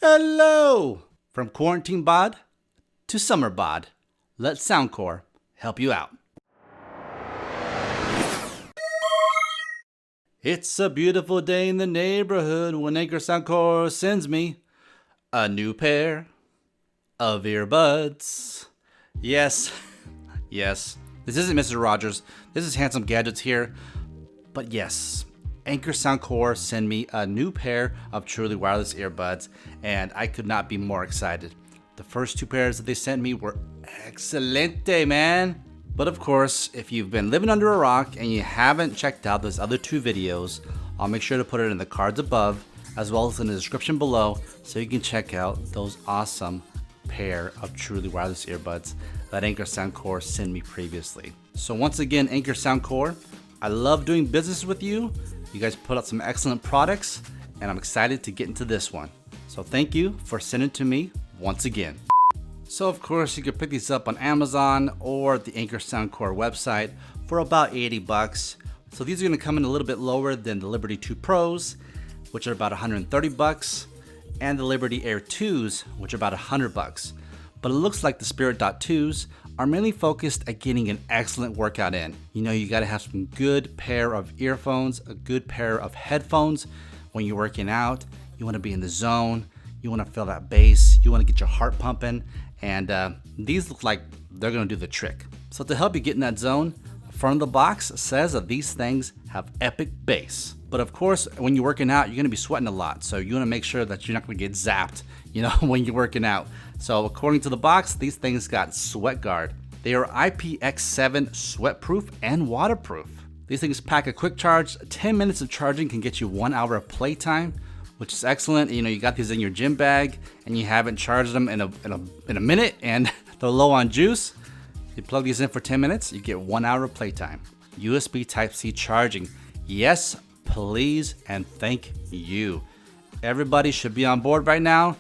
Hello! From quarantine bod to summer bod, let Soundcore help you out. It's a beautiful day in the neighborhood when Anker Soundcore sends me a new pair of earbuds. Yes, this isn't Mr. Rogers. This is Handsome Gadgets here. But yes, Anker Soundcore sent me a new pair of truly wireless earbuds, and I could not be more excited. The first two pairs that they sent me were excelente, man. But of course, if you've been living under a rock and you haven't checked out those other two videos, I'll make sure to put it in the cards above, as well as in the description below, so you can check out those awesome pair of truly wireless earbuds that Anker Soundcore sent me previously. So once again, Anker Soundcore, I love doing business with you. You guys put out some excellent products, and I'm excited to get into this one. So thank you for sending it to me once again. So of course, you can pick these up on Amazon or the Anker Soundcore website for about 80 bucks. So these are gonna come in a little bit lower than the Liberty 2 Pros, which are about 130 bucks, and the Liberty Air 2s, which are about 100 bucks. But it looks like the Spirit Dot 2s are mainly focused at getting an excellent workout in. You know, you gotta have some good pair of earphones, a good pair of headphones when you're working out. You wanna be in the zone, you wanna feel that bass, you wanna get your heart pumping, and these look like they're gonna do the trick. So to help you get in that zone, the front of the box says that these things have epic bass. But of course, when you're working out, you're gonna be sweating a lot. So you wanna make sure that you're not gonna get zapped, you know, when you're working out. So according to the box, these things got sweat guard. They are IPX7 sweat-proof and waterproof. These things pack a quick charge. 10 minutes of charging can get you 1 hour of playtime, which is excellent. You know, you got these in your gym bag and you haven't charged them in a minute and they're low on juice. You plug these in for 10 minutes, you get 1 hour of playtime. USB Type-C charging. Yes, please, and thank you. Everybody should be on board right now.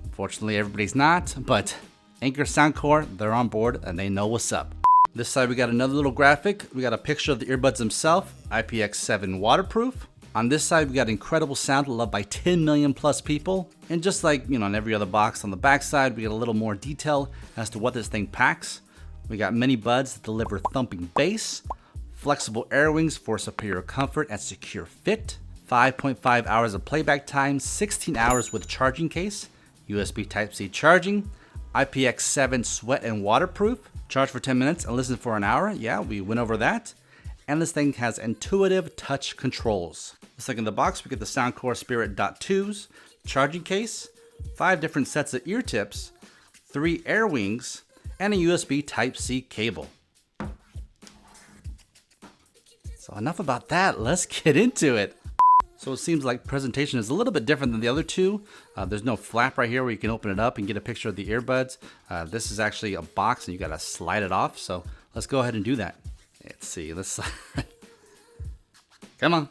Unfortunately, everybody's not, but Anker Soundcore, they're on board and they know what's up. This side, we got another little graphic. We got a picture of the earbuds themselves, IPX7 waterproof. On this side, we got incredible sound loved by 10 million plus people. And just like, you know, on every other box on the back side, we get a little more detail as to what this thing packs. We got mini buds that deliver thumping bass, flexible air wings for superior comfort and secure fit, 5.5 hours of playback time, 16 hours with charging case, USB Type-C charging, IPX7 sweat and waterproof, charge for 10 minutes and listen for an hour. Yeah, we went over that. And this thing has intuitive touch controls. Looks like in the box, we get the Soundcore Spirit Dot 2s, charging case, 5 different sets of ear tips, 3 air wings, and a USB Type-C cable. So enough about that, let's get into it. So it seems like presentation is a little bit different than the other two. There's no flap right here where you can open it up and get a picture of the earbuds. This is actually a box and you gotta slide it off. So let's go ahead and do that. Let's see, come on,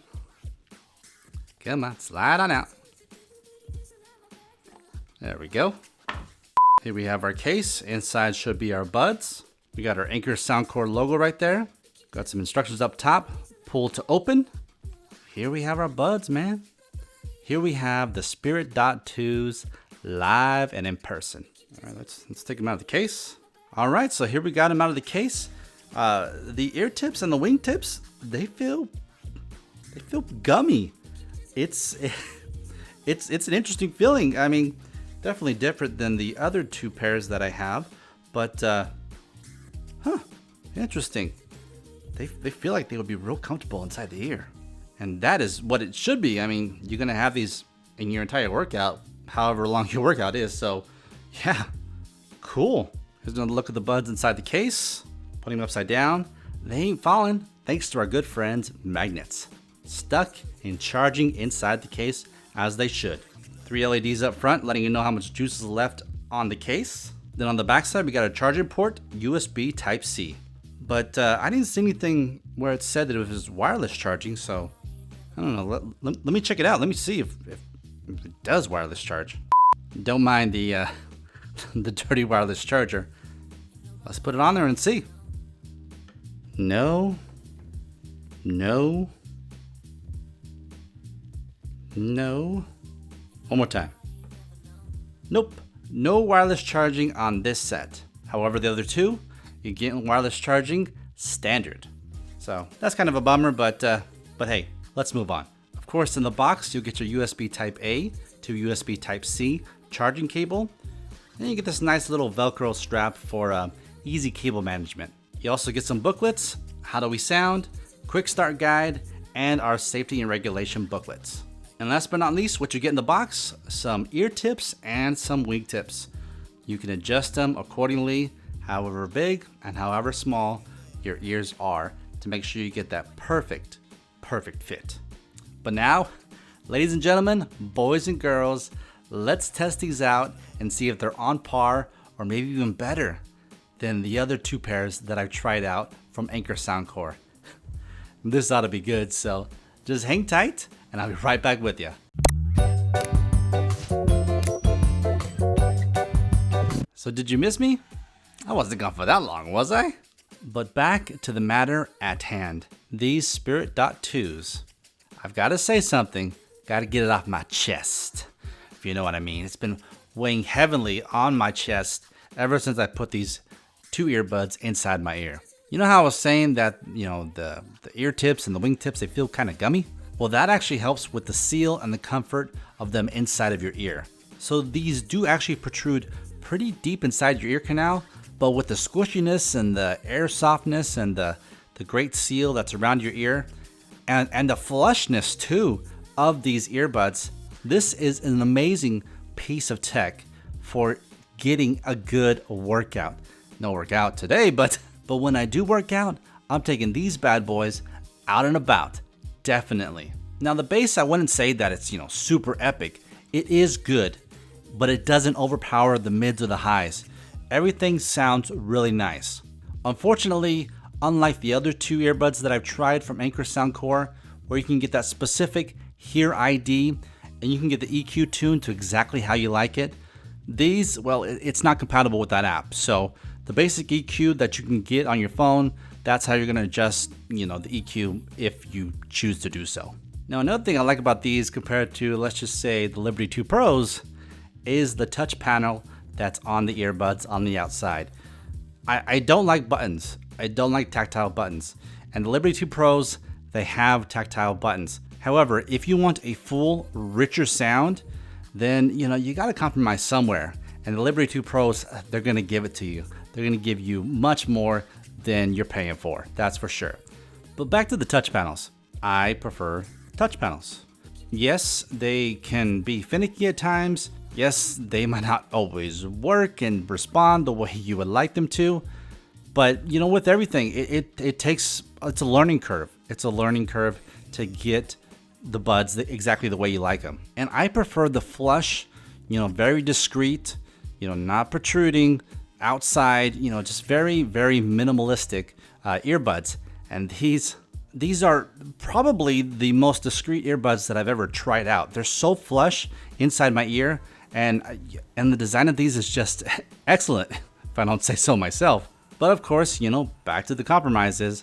slide on out. There we go. Here we have our case. Inside should be our buds. We got our Anker Soundcore logo right there. Got some instructions up top. Pull to open. Here we have our buds, man. Here we have the Spirit Dot 2s live and in person. All right, let's take them out of the case. All right, so here we got them out of the case. The ear tips and the wing tips, they feel gummy. It's an interesting feeling. I mean, definitely different than the other two pairs that I have, but interesting. They feel like they would be real comfortable inside the ear. And that is what it should be. I mean, you're gonna have these in your entire workout, however long your workout is. So yeah, cool. Here's another look at the buds inside the case. Putting them upside down. They ain't falling thanks to our good friends, magnets. Stuck and charging inside the case as they should. 3 LEDs up front, letting you know how much juice is left on the case. Then on the back side, we got a charging port, USB Type-C. But I didn't see anything where it said that it was wireless charging, so I don't know. Let me check it out. Let me see if it does wireless charge. Don't mind the the dirty wireless charger. Let's put it on there and see. No. One more time. Nope, no wireless charging on this set. However, the other two, you get wireless charging standard. So that's kind of a bummer, but hey, let's move on. Of course, in the box, you'll get your USB Type A to USB Type C charging cable. And you get this nice little Velcro strap for easy cable management. You also get some booklets, how do we sound, quick start guide, and our safety and regulation booklets. And last but not least, what you get in the box, some ear tips and some wing tips. You can adjust them accordingly, however big and however small your ears are, to make sure you get that perfect fit. But now, ladies and gentlemen, boys and girls, let's test these out and see if they're on par or maybe even better than the other two pairs that I've tried out from Anker Soundcore. This ought to be good, so just hang tight and I'll be right back with you. So did you miss me? I wasn't gone for that long, was I? But back to the matter at hand. These Spirit Dot 2s. I've got to say something. Got to get it off my chest, if you know what I mean. It's been weighing heavily on my chest ever since I put these two earbuds inside my ear. You know how I was saying that, you know, the ear tips and the wing tips, they feel kind of gummy? Well, that actually helps with the seal and the comfort of them inside of your ear. So these do actually protrude pretty deep inside your ear canal, but with the squishiness and the air softness and the great seal that's around your ear and the flushness too of these earbuds, this is an amazing piece of tech for getting a good workout. No workout today, but when I do work out, I'm taking these bad boys out and about, definitely. Now the bass, I wouldn't say that it's, you know, super epic. It is good, but it doesn't overpower the mids or the highs. Everything sounds really nice. Unfortunately, unlike the other two earbuds that I've tried from Anker Soundcore, where you can get that specific Hear ID and you can get the EQ tune to exactly how you like it, these, well, it's not compatible with that app. So the basic EQ that you can get on your phone, that's how you're gonna adjust, you know, the EQ if you choose to do so. Now, another thing I like about these compared to, let's just say, the Liberty 2 Pros is the touch panel that's on the earbuds on the outside. I don't like buttons. I don't like tactile buttons. And the Liberty 2 Pros, they have tactile buttons. However, if you want a full, richer sound, then, you know, you gotta compromise somewhere. And the Liberty 2 Pros, they're gonna give it to you. They're gonna give you much more than you're paying for, that's for sure. But back to the touch panels. I prefer touch panels. Yes, they can be finicky at times. Yes, they might not always work and respond the way you would like them to. But, you know, with everything, it's a learning curve. It's a learning curve to get the buds exactly the way you like them. And I prefer the flush, you know, very discreet, you know, not protruding outside, you know, just very, very minimalistic earbuds. And these are probably the most discreet earbuds that I've ever tried out. They're so flush inside my ear, and the design of these is just excellent, if I don't say so myself. But of course, you know, back to the compromises.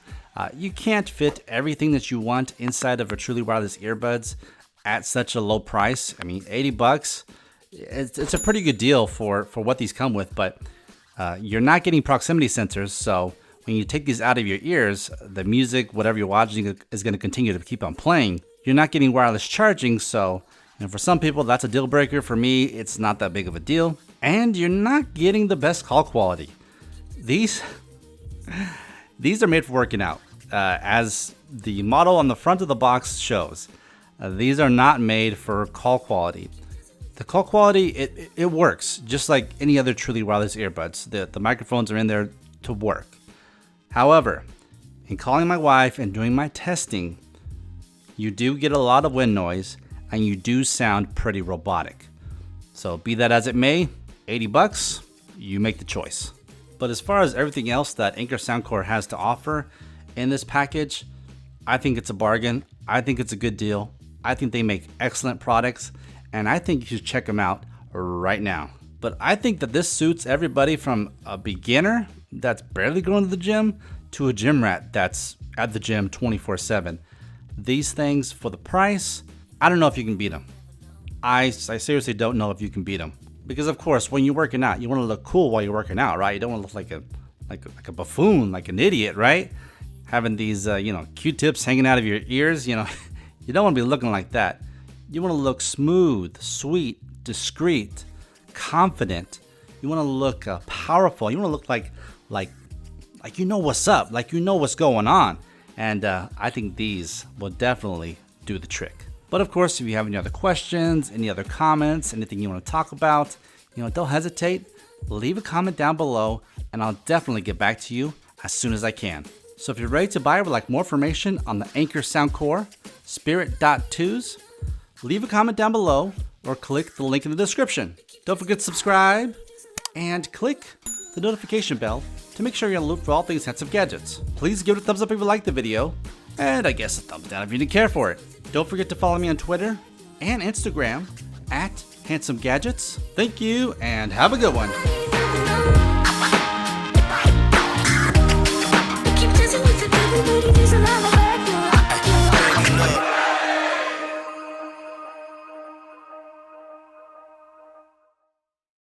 You can't fit everything that you want inside of a truly wireless earbuds at such a low price. I mean, 80 bucks, it's a pretty good deal for what these come with, but you're not getting proximity sensors. So when you take these out of your ears, the music, whatever you're watching, is going to continue to keep on playing. You're not getting wireless charging. So, and for some people, that's a deal breaker. For me, it's not that big of a deal. And you're not getting the best call quality. These are made for working out. As the model on the front of the box shows, these are not made for call quality. The call quality, it works just like any other truly wireless earbuds. The microphones are in there to work. However, in calling my wife and doing my testing, you do get a lot of wind noise and you do sound pretty robotic. So be that as it may, 80 bucks, you make the choice. But as far as everything else that Anker Soundcore has to offer in this package, I think it's a bargain. I think it's a good deal. I think they make excellent products, and I think you should check them out right now. But I think that this suits everybody from a beginner that's barely going to the gym to a gym rat that's at the gym 24/7. These things, for the price, I don't know if you can beat them. I seriously don't know if you can beat them. Because of course, when you're working out, you want to look cool while you're working out, right? You don't want to look like a buffoon, like an idiot, right? Having these, Q-tips hanging out of your ears, you don't want to be looking like that. You want to look smooth, sweet, discreet, confident. You want to look powerful. You want to look like you know what's up, like you know what's going on. And I think these will definitely do the trick. But of course, if you have any other questions, any other comments, anything you want to talk about, don't hesitate. Leave a comment down below, and I'll definitely get back to you as soon as I can. So if you're ready to buy or would like more information on the Anker Soundcore Spirit Dot 2s, leave a comment down below or click the link in the description. Don't forget to subscribe and click the notification bell to make sure you're on the loop for all things handsome gadgets. Please give it a thumbs up if you liked the video, and I guess a thumbs down if you didn't care for it. Don't forget to follow me on Twitter and Instagram at Handsome Gadgets. Thank you and have a good one. Keep dancing with the devil, but it is alive.